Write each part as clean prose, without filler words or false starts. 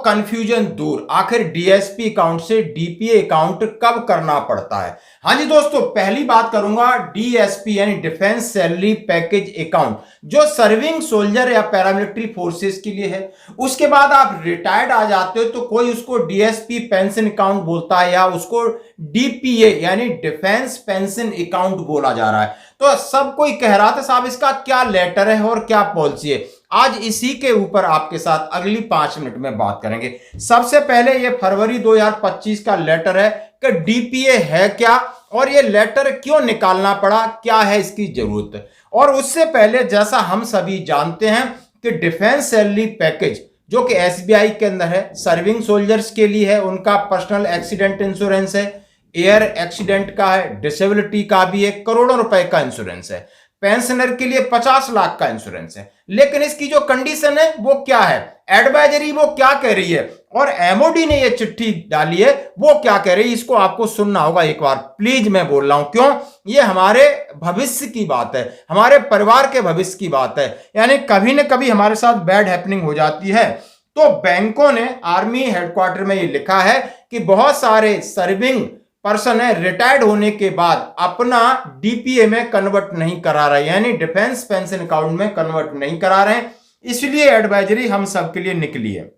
Confusion दूर, आखिर DSP account से डीपीए अकाउंट कब करना पड़ता है। हाँ जी दोस्तों, पहली बात करूंगा डीएसपी यानी डिफेंस सैलरी पैकेज अकाउंट, जो सर्विंग सोल्जर या पैरामिलिट्री फोर्सेस के लिए है। उसके बाद आप रिटायर्ड आ जाते हो तो कोई उसको डीएसपी पेंशन अकाउंट बोलता है या उसको डीपीए यानी डिफेंस पेंशन अकाउंट बोला जा रहा है। तो सब कोई कह रहा था साहब इसका क्या लेटर है और क्या पॉलिसी है। आज इसी के ऊपर आपके साथ अगली 5 मिनट में बात करेंगे। सबसे पहले ये फरवरी 2025 का लेटर है कि डीपीए है क्या और ये लेटर क्यों निकालना पड़ा, क्या है इसकी जरूरत। और उससे पहले जैसा हम सभी जानते हैं कि डिफेंस सैलरी पैकेज जो कि एसबीआई के अंदर है, सर्विंग सोल्जर्स के लिए है, उनका पर्सनल एक्सीडेंट इंश्योरेंस है, एयर एक्सीडेंट का है, डिसेबिलिटी का भी है, करोड़ों रुपए का इंश्योरेंस है, पेंशनर के लिए 50 लाख का इंश्योरेंस है। लेकिन इसकी जो कंडीशन है वो क्या है, एडवाइजरी वो क्या कह रही है और एमओडी ने ये चिट्ठी डाली है वो क्या कह रही है, इसको आपको सुनना होगा एक बार प्लीज। मैं बोल रहा हूं क्यों, ये हमारे भविष्य की बात है, हमारे परिवार के भविष्य की बात है। यानी कभी न कभी हमारे साथ बैड हैपनिंग हो जाती है। तो बैंकों ने आर्मी हेडक्वार्टर में ये लिखा है कि बहुत सारे सर्विंग पर्सन है रिटायर्ड होने के बाद अपना डीपीए में कन्वर्ट नहीं करा रहे, यानी डिफेंस पेंशन अकाउंट में कन्वर्ट नहीं करा रहे, इसलिए एडवाइजरी हम सबके लिए निकली है।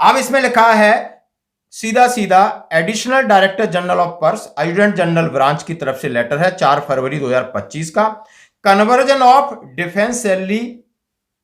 अब इसमें लिखा है सीधा सीधा additional director general of pers adjutant general branch की तरफ से लेटर है 4 फरवरी 2025 का। Conversion of defence salary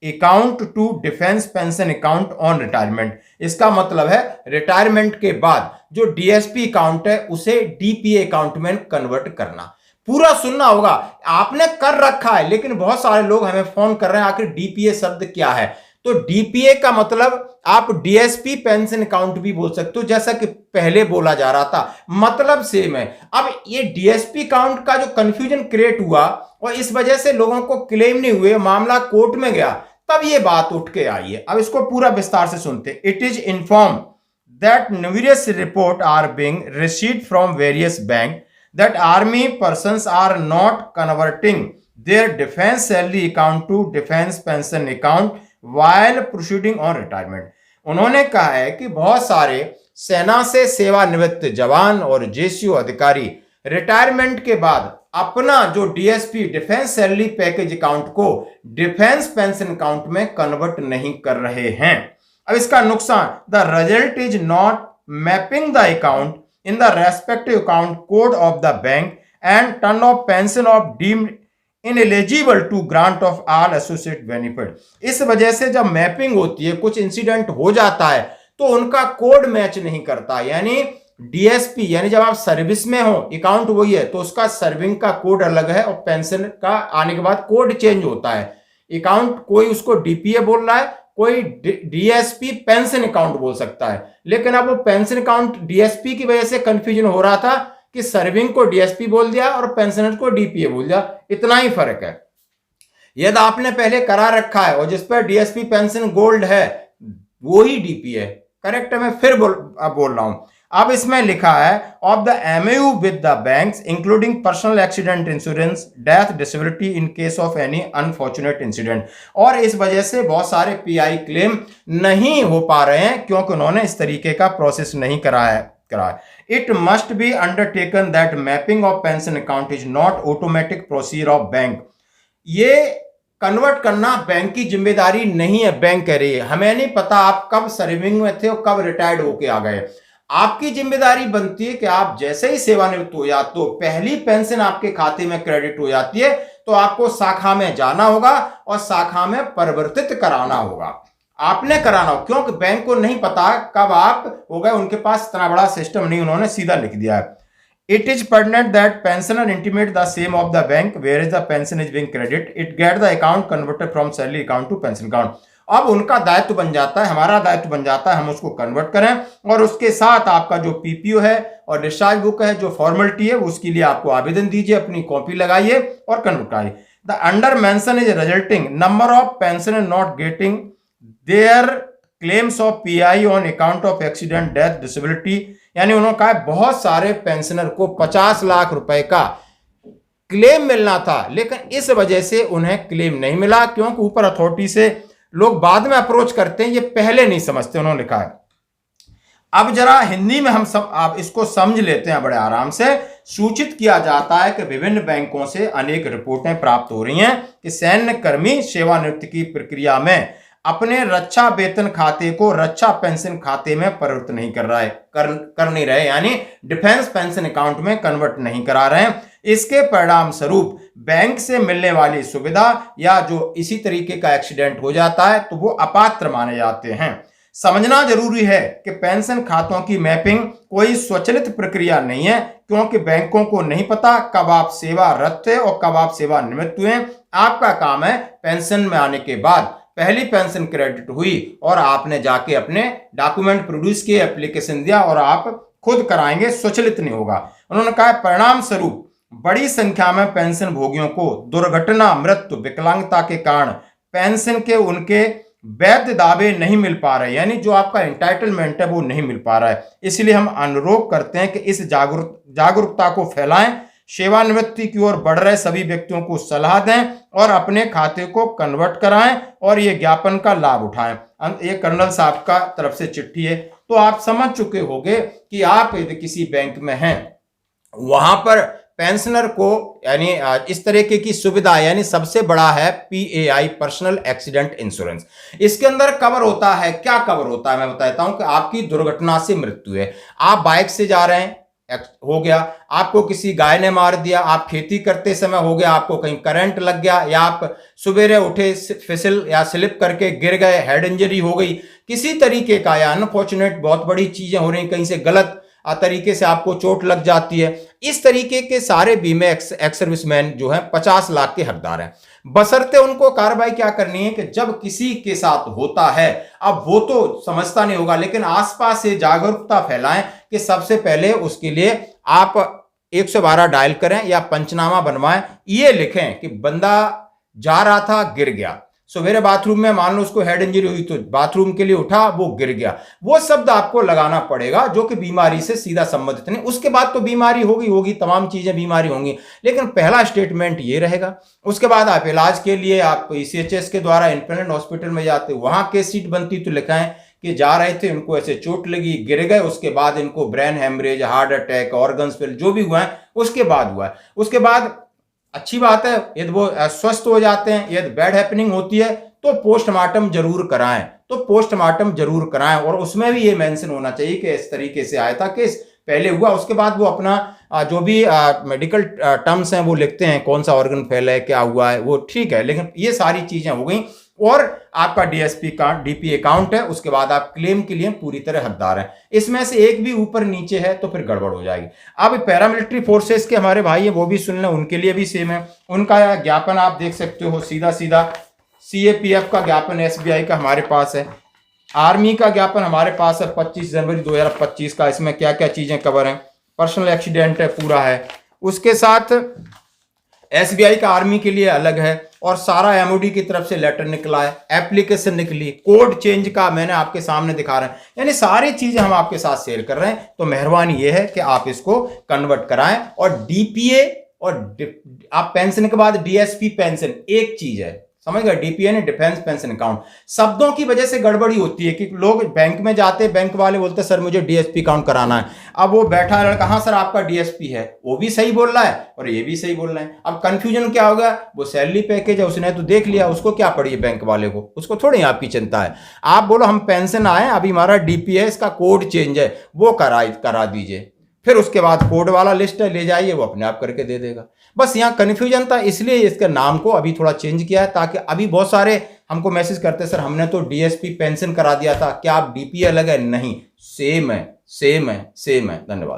account to defence pension account on retirement. इसका मतलब है रिटायरमेंट के बाद जो डीएसपी अकाउंट है उसे डीपीए अकाउंट में कन्वर्ट करना। पूरा सुनना होगा, आपने कर रखा है लेकिन बहुत सारे लोग हमें फोन कर रहे हैं आखिर डीपीए शब्द क्या है। तो डीपीए का मतलब आप डीएसपी पेंशन अकाउंट भी बोल सकते हो, जैसा कि पहले बोला जा रहा था, मतलब सेम है। अब ये डीएसपी अकाउंट का जो कंफ्यूजन क्रिएट हुआ और इस वजह से लोगों को क्लेम नहीं हुए, मामला कोर्ट में गया, तब ये बात उठ के आई है। अब इसको पूरा विस्तार से सुनते। It is inform that numerous report are being received from various bank that army persons are not converting their defence salary account to defence pension account while proceeding on retirement. उन्होंने कहा है कि बहुत सारे सेना से सेवानिवृत्त जवान और जेसीओ अधिकारी रिटायरमेंट के बाद अपना जो DSP defence salary package account को डिफेंस पेंशन अकाउंट में कन्वर्ट नहीं कर रहे हैं। अब इसका नुकसान, the result is not mapping the account in the respective account code of the bank and turn of pension of deemed ineligible to grant of all associate benefit. इस वजह से जब मैपिंग होती है, कुछ इंसिडेंट हो जाता है तो उनका कोड मैच नहीं करता। यानी डीएसपी यानी जब आप सर्विस में हो, अकाउंट वही है तो उसका सर्विंग का कोड अलग है और पेंशन का आने के बाद कोड चेंज होता है। अकाउंट कोई उसको डीपीए बोल रहा है, कोई डीएसपी पेंशन अकाउंट बोल सकता है, लेकिन अब वो पेंशन अकाउंट डीएसपी की वजह से कंफ्यूजन हो रहा था कि सर्विंग को डीएसपी बोल दिया और पेंशनर को डीपीए बोल दिया, इतना ही फर्क है। यदि आपने पहले करा रखा है और जिस पर डीएसपी पेंशन गोल्ड है वो ही डीपीए, करेक्ट है, मैं फिर बोल रहा हूं। अब इसमें लिखा है of the MOU with the banks including personal accident insurance, death, disability in case of any unfortunate incident. और इस वजह से बहुत सारे पीआई क्लेम नहीं हो पा रहे हैं क्योंकि उन्होंने इस तरीके का प्रोसेस नहीं कराया। It must be undertaken that mapping of pension account is not automatic procedure of bank. ये कन्वर्ट करना बैंक की जिम्मेदारी नहीं है, बैंक कह रही है। हमें नहीं पता आप कब सर्विंग में थे और कब रिटायर्ड होके आ गए। आपकी जिम्मेदारी बनती है कि आप जैसे ही सेवानिवृत्त हो जाते हो, पहली पेंशन आपके खाते में क्रेडिट हो जाती है तो आपको शाखा में जाना होगा और शाखा में परिवर्तित कराना होगा। आपने कराना हो क्योंकि बैंक को नहीं पता कब आप हो गए, उनके पास इतना बड़ा सिस्टम नहीं, उन्होंने सीधा लिख दिया है। It is pertinent that pensioner intimate the same of the bank where the pension is being credited. It get the account converted from salary account to pension account. अब उनका दायित्व बन जाता है, हमारा दायित्व बन जाता है हम उसको कन्वर्ट करें और उसके साथ आपका जो पीपीओ है और डिस्चार्ज बुक है, जो फॉर्मेलिटी है उसके लिए आपको आवेदन दीजिए, अपनी कॉपी लगाइए और कन्वर्ट कराइए। The under mention is resulting number of pensioner not getting there claims of pi on account of accident, death, disability. यानी उन्होंने कहा बहुत सारे पेंशनर को 50 लाख रुपए का क्लेम मिलना था लेकिन इस वजह से उन्हें क्लेम नहीं मिला क्योंकि ऊपर अथॉरिटी से लोग बाद में अप्रोच करते हैं, ये पहले नहीं समझते। उन्होंने लिखा है, अब जरा हिंदी में हम सब आप इसको समझ लेते हैं बड़े आराम से। सूचित किया जाता है कि विभिन्न बैंकों से अनेक रिपोर्टें प्राप्त हो रही हैं कि सैन्य कर्मी सेवानिवृत्ति की प्रक्रिया में अपने रक्षा वेतन खाते को रक्षा पेंशन खाते में परिवर्तित नहीं कर नहीं रहे, यानी डिफेंस पेंशन अकाउंट में कन्वर्ट नहीं करा रहे हैं। इसके परिणाम स्वरूप बैंक से मिलने वाली सुविधा या जो इसी तरीके का एक्सीडेंट हो जाता है तो वो अपात्र माने जाते हैं। समझना जरूरी है कि पेंशन खातों की मैपिंग कोई स्वचालित प्रक्रिया नहीं है, क्योंकि बैंकों को नहीं पता कब आप सेवारत थे और कब आप सेवानिवृत्त हुए। आपका काम है पेंशन में आने के बाद पहली पेंशन क्रेडिट हुई और आपने जाके अपने डॉक्यूमेंट प्रोड्यूस किए, एप्लीकेशन दिया और आप खुद कराएंगे, स्वचालित नहीं होगा। उन्होंने कहा परिणाम स्वरूप बड़ी संख्या में पेंशन भोगियों को दुर्घटना, मृत्यु, विकलांगता के कारण पेंशन के उनके वैध दावे नहीं मिल पा रहे, यानी जो आपका एंटाइटलमेंट है वो नहीं मिल पा रहा है। इसलिए हम अनुरोध करते हैं कि इस जागरूकता को फैलाएं, सेवानिवृत्ति की ओर बढ़ रहे सभी व्यक्तियों को सलाह दें और अपने खाते को कन्वर्ट कराएं और ये ज्ञापन का लाभ उठाएं। ये कर्नल साहब का तरफ से चिट्ठी है। तो आप समझ चुके होंगे कि आप यदि किसी बैंक में हैं, वहां पर पेंशनर को यानी इस तरीके की सुविधा, यानी सबसे बड़ा है PAI, पर्सनल एक्सीडेंट इंश्योरेंस। इसके अंदर कवर होता है, क्या कवर होता है मैं बताता हूं कि आपकी दुर्घटना से मृत्यु है, आप बाइक से जा रहे हैं, हो गया, आपको किसी गाय ने मार दिया, आप खेती करते समय हो गया, आपको कहीं करंट लग गया, या आप सवेरे उठे फिसल या स्लिप करके गिर गए, हेड इंजरी हो गई, किसी तरीके का या अनफॉर्चुनेट बहुत बड़ी चीजें हो रही, कहीं से गलत तरीके से आपको चोट लग जाती है, इस तरीके के सारे बीमे एक्स सर्विसमैन जो है 50 लाख के हकदार हैं। बशर्ते उनको कार्रवाई क्या करनी है कि जब किसी के साथ होता है, अब वो तो समझता नहीं होगा, लेकिन आसपास से जागरूकता फैलाएं कि सबसे पहले उसके लिए आप 112 डायल करें या पंचनामा बनवाएं, ये लिखें कि बंदा जा रहा था, गिर गया, सवेरे बाथरूम में मान लो उसको हेड इंजरी हुई तो बाथरूम के लिए उठा, वो गिर गया, वो शब्द आपको लगाना पड़ेगा जो कि बीमारी से सीधा संबंधित नहीं। उसके बाद तो बीमारी होगी, तमाम चीजें बीमारी होंगी, लेकिन पहला स्टेटमेंट ये रहेगा। उसके बाद आप इलाज के लिए आप ECHS के द्वारा इंडिपेंडेंट हॉस्पिटल में जाते, वहां केस शीट बनती तो लिखाएं कि जा रहे थे, उनको ऐसे चोट लगी, गिर गए, उसके बाद इनको brain haemorrhage, heart attack, organs fail, जो भी हुआ है उसके बाद हुआ है। उसके बाद अच्छी बात है, यदि वो स्वस्थ हो जाते हैं, यदि बैड हैपनिंग होती है तो पोस्टमार्टम जरूर कराएं, तो पोस्टमार्टम जरूर कराएं, और उसमें भी ये मेंशन होना चाहिए कि इस तरीके से आया था, केस पहले हुआ। उसके बाद वो अपना जो भी मेडिकल टर्म्स हैं वो लिखते हैं, कौन सा ऑर्गन फेल है, क्या हुआ है, वो ठीक है, लेकिन ये सारी चीजें हो गई। और आपका DP अकाउंट है, उसके बाद आप क्लेम के लिए पूरी तरह हकदार हैं। इसमें से एक भी ऊपर नीचे है तो फिर गड़बड़ हो जाएगी। अब पैरामिलिट्री फोर्सेस के हमारे भाई हैं, वो भी सुन लें, उनके लिए भी सेम है। उनका ज्ञापन आप देख सकते हो, सीधा सीधा CAPF का ज्ञापन SBI का हमारे पास है, आर्मी का ज्ञापन हमारे पास है 25 जनवरी 2025 का। इसमें क्या क्या चीजें कवर हैं, पर्सनल एक्सीडेंट है, पूरा है। उसके साथ SBI का आर्मी के लिए अलग है, और सारा MOD की तरफ से लेटर निकला है, एप्लीकेशन निकली, कोड चेंज का मैंने आपके सामने दिखा रहे हैं, यानी सारी चीजें हम आपके साथ शेयर कर रहे हैं। तो मेहरबानी ये है कि आप इसको कन्वर्ट कराएं। और DPA और आप पेंशन के बाद DSP पेंशन एक चीज है, समझ गए। DPA यानी डिफेंस पेंशन अकाउंट। शब्दों की वजह से गड़बड़ी होती है कि लोग बैंक में जाते, बैंक वाले बोलते सर मुझे DSP अकाउंट कराना है। अब वो बैठा लड़का, हाँ सर आपका DSP है, वो भी सही बोल रहा है और ये भी सही बोल रहे हैं। अब कंफ्यूजन क्या होगा, वो सैलरी पैकेज है, उसने तो देख लिया, उसको क्या पड़ी है बैंक वाले को, उसको थोड़ी आपकी चिंता है। आप बोलो हम पेंशन आए, अभी हमारा DP है, इसका कोड चेंज है, वो करा दीजिए, फिर उसके बाद कोड वाला लिस्ट है, ले जाइए, वो अपने आप करके दे देगा। बस यहाँ कन्फ्यूजन था, इसलिए इसके नाम को अभी थोड़ा चेंज किया है, ताकि अभी बहुत सारे हमको मैसेज करते सर हमने तो DSP पेंशन करा दिया था, क्या आप DP अलग है? नहीं, सेम है, सेम है, सेम है। धन्यवाद।